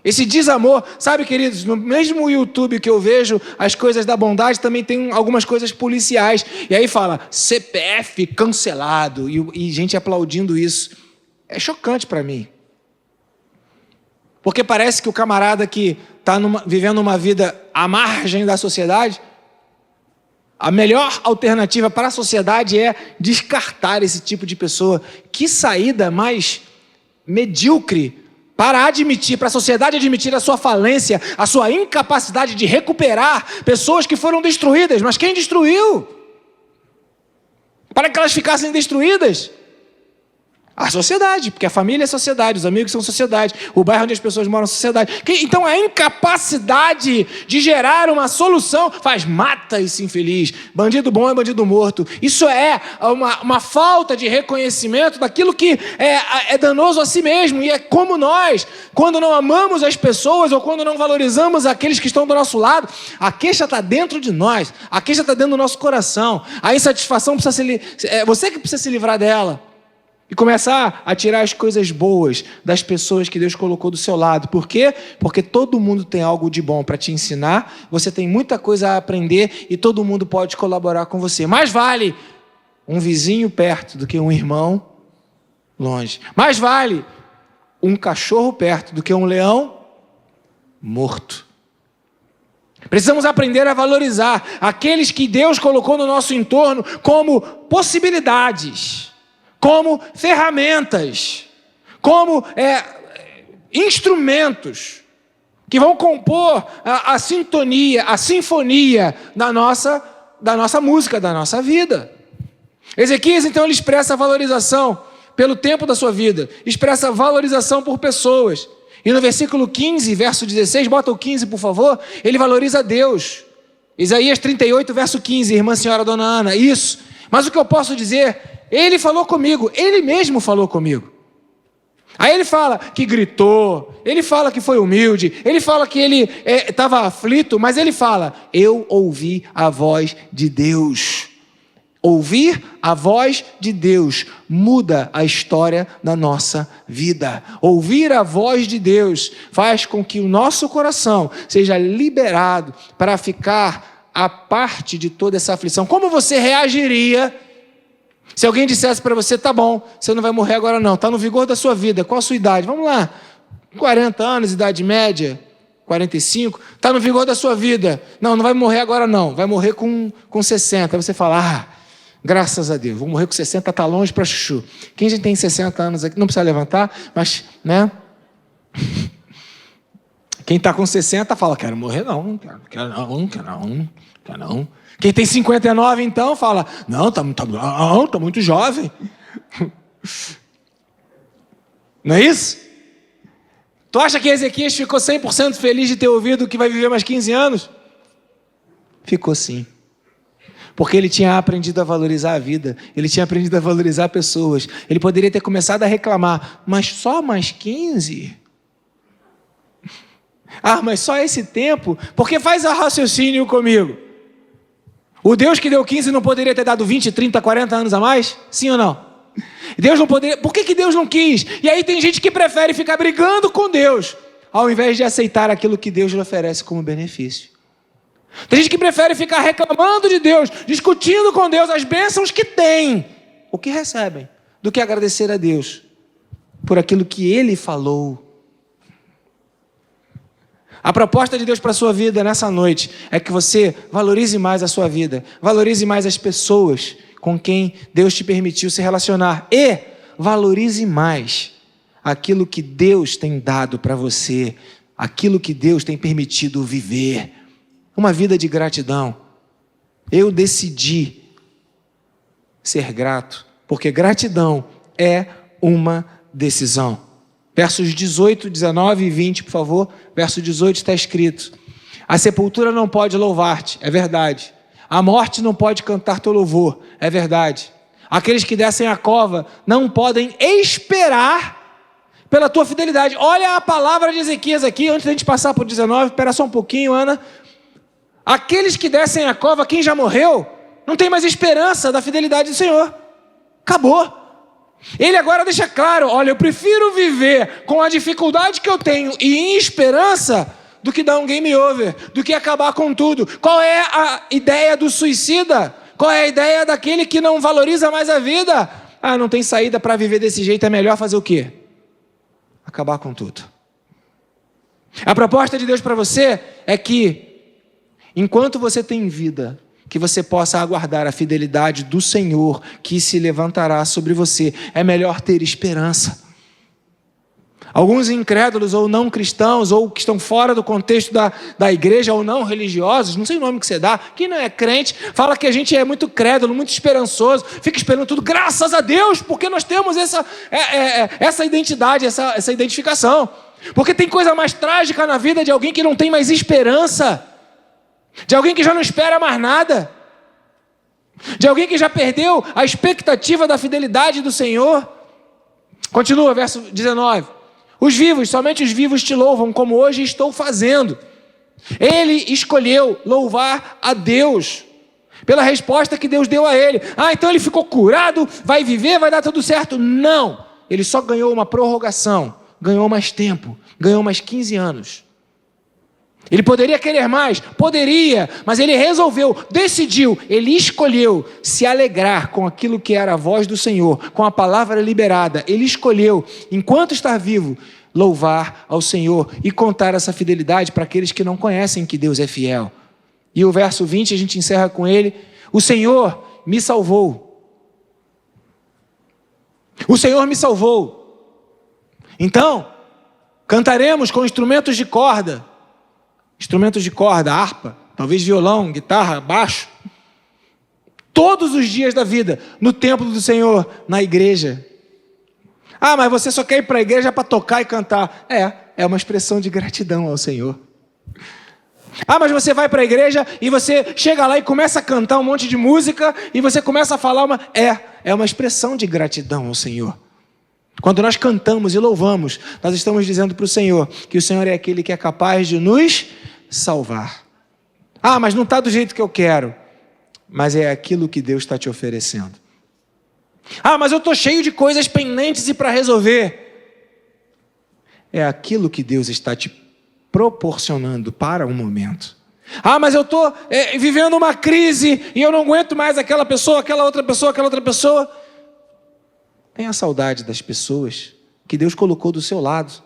Esse desamor, sabe, queridos, no mesmo YouTube que eu vejo as coisas da bondade, também tem algumas coisas policiais. E aí fala, CPF cancelado, e gente aplaudindo isso. É chocante para mim. Porque parece que o camarada que está vivendo uma vida à margem da sociedade, a melhor alternativa para a sociedade é descartar esse tipo de pessoa. Que saída mais medíocre para a sociedade admitir a sua falência, a sua incapacidade de recuperar pessoas que foram destruídas. Mas quem destruiu? Para que elas ficassem destruídas? A sociedade, porque a família é sociedade, os amigos são sociedade, o bairro onde as pessoas moram é sociedade. Então a incapacidade de gerar uma solução mata esse infeliz. Bandido bom é bandido morto. Isso é uma falta de reconhecimento daquilo que é danoso a si mesmo. E é como nós, quando não amamos as pessoas ou quando não valorizamos aqueles que estão do nosso lado, a queixa está dentro de nós, a queixa está dentro do nosso coração. A insatisfação você que precisa se livrar dela. E começar a tirar as coisas boas das pessoas que Deus colocou do seu lado. Por quê? Porque todo mundo tem algo de bom para te ensinar, você tem muita coisa a aprender e todo mundo pode colaborar com você. Mais vale um vizinho perto do que um irmão longe. Mais vale um cachorro perto do que um leão morto. Precisamos aprender a valorizar aqueles que Deus colocou no nosso entorno como possibilidades, como ferramentas, como instrumentos que vão compor a sintonia, a sinfonia da nossa música, da nossa vida. Ezequias, então, ele expressa a valorização pelo tempo da sua vida, expressa a valorização por pessoas. E no versículo 15, verso 16, bota o 15, por favor, ele valoriza a Deus. Isaías 38, verso 15, irmã senhora dona Ana, isso. Mas o que eu posso dizer... Ele falou comigo, ele mesmo falou comigo. Aí ele fala que gritou, ele fala que foi humilde, ele fala que ele estava aflito, mas ele fala, eu ouvi a voz de Deus. Ouvir a voz de Deus muda a história da nossa vida. Ouvir a voz de Deus faz com que o nosso coração seja liberado para ficar à parte de toda essa aflição. Como você reagiria se alguém dissesse para você, tá bom, você não vai morrer agora não, está no vigor da sua vida, qual a sua idade? Vamos lá, 40 anos, idade média, 45, está no vigor da sua vida. Não vai morrer agora não, vai morrer com 60. Aí você fala, graças a Deus, vou morrer com 60, está longe para chuchu. Quem já tem 60 anos aqui, não precisa levantar, mas, né? Quem está com 60 fala, quero morrer não, quero não. Quem tem 59, então, fala, não, tá muito jovem. Não é isso? Tu acha que Ezequias ficou 100% feliz de ter ouvido que vai viver mais 15 anos? Ficou sim. Porque ele tinha aprendido a valorizar a vida, ele tinha aprendido a valorizar pessoas. Ele poderia ter começado a reclamar, mas só mais 15? Mas só esse tempo? Porque faz o raciocínio comigo. O Deus que deu 15 não poderia ter dado 20, 30, 40 anos a mais? Sim ou não? Deus não poderia... Por que Deus não quis? E aí tem gente que prefere ficar brigando com Deus, ao invés de aceitar aquilo que Deus lhe oferece como benefício. Tem gente que prefere ficar reclamando de Deus, discutindo com Deus as bênçãos que tem, o que recebem, do que agradecer a Deus por aquilo que Ele falou. A proposta de Deus para a sua vida nessa noite é que você valorize mais a sua vida, valorize mais as pessoas com quem Deus te permitiu se relacionar e valorize mais aquilo que Deus tem dado para você, aquilo que Deus tem permitido viver. Uma vida de gratidão. Eu decidi ser grato, porque gratidão é uma decisão. Versos 18, 19 e 20, por favor. Verso 18 está escrito: a sepultura não pode louvar-te, é verdade. A morte não pode cantar teu louvor, é verdade. Aqueles que descem à cova não podem esperar pela tua fidelidade. Olha a palavra de Ezequias aqui, antes da gente passar por 19, espera só um pouquinho, Ana. Aqueles que descem à cova, quem já morreu, não tem mais esperança da fidelidade do Senhor. Acabou. Ele agora deixa claro: olha, eu prefiro viver com a dificuldade que eu tenho e em esperança do que dar um game over, do que acabar com tudo. Qual é a ideia do suicida? Qual é a ideia daquele que não valoriza mais a vida? Ah, não tem saída para viver desse jeito, é melhor fazer o quê? Acabar com tudo. A proposta de Deus para você é que, enquanto você tem vida, que você possa aguardar a fidelidade do Senhor que se levantará sobre você. É melhor ter esperança. Alguns incrédulos ou não cristãos, ou que estão fora do contexto da igreja, ou não religiosos, não sei o nome que você dá, quem não é crente, fala que a gente é muito crédulo, muito esperançoso, fica esperando tudo, graças a Deus, porque nós temos essa identidade, essa identificação. Porque tem coisa mais trágica na vida de alguém que não tem mais esperança, de alguém que já não espera mais nada, de alguém que já perdeu a expectativa da fidelidade do Senhor. Continua, verso 19: os vivos, somente os vivos te louvam, como hoje estou fazendo. Ele escolheu louvar a Deus pela resposta que Deus deu a ele. Ah, então ele ficou curado, vai viver, vai dar tudo certo. Não, ele só ganhou uma prorrogação, ganhou mais tempo, ganhou mais 15 anos. Ele poderia querer mais? Poderia, mas ele resolveu, decidiu, ele escolheu se alegrar com aquilo que era a voz do Senhor, com a palavra liberada. Ele escolheu, enquanto estar vivo, louvar ao Senhor e contar essa fidelidade para aqueles que não conhecem que Deus é fiel. E o verso 20, a gente encerra com ele: o Senhor me salvou. O Senhor me salvou. Então, cantaremos com instrumentos de corda, harpa, talvez violão, guitarra, baixo, todos os dias da vida, no templo do Senhor, na igreja. Ah, mas você só quer ir para a igreja para tocar e cantar. É uma expressão de gratidão ao Senhor. Ah, mas você vai para a igreja e você chega lá e começa a cantar um monte de música e você começa a falar é uma expressão de gratidão ao Senhor. Quando nós cantamos e louvamos, nós estamos dizendo para o Senhor que o Senhor é aquele que é capaz de nos salvar. Ah, mas não está do jeito que eu quero. Mas é aquilo que Deus está te oferecendo. Ah, mas eu estou cheio de coisas pendentes e para resolver. É aquilo que Deus está te proporcionando para um momento. Ah, mas eu estou vivendo uma crise e eu não aguento mais aquela pessoa, aquela outra pessoa. Tenha saudade das pessoas que Deus colocou do seu lado.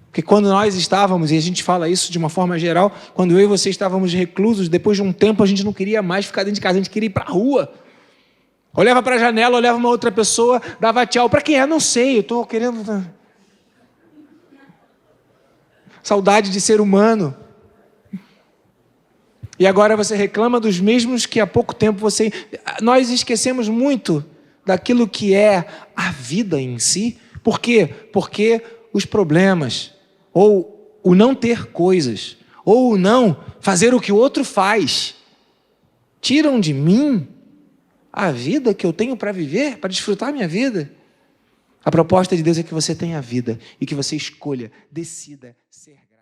Porque quando nós estávamos, e a gente fala isso de uma forma geral, quando eu e você estávamos reclusos, depois de um tempo a gente não queria mais ficar dentro de casa, a gente queria ir para a rua. Olhava para a janela, olhava uma outra pessoa, dava tchau. Para quem é? Não sei, eu estou querendo... Saudade de ser humano. E agora você reclama dos mesmos que há pouco tempo você... Nós esquecemos muito daquilo que é a vida em si. Por quê? Porque os problemas, ou o não ter coisas, ou o não fazer o que o outro faz, tiram de mim a vida que eu tenho para viver, para desfrutar a minha vida. A proposta de Deus é que você tenha vida e que você escolha, decida ser grato.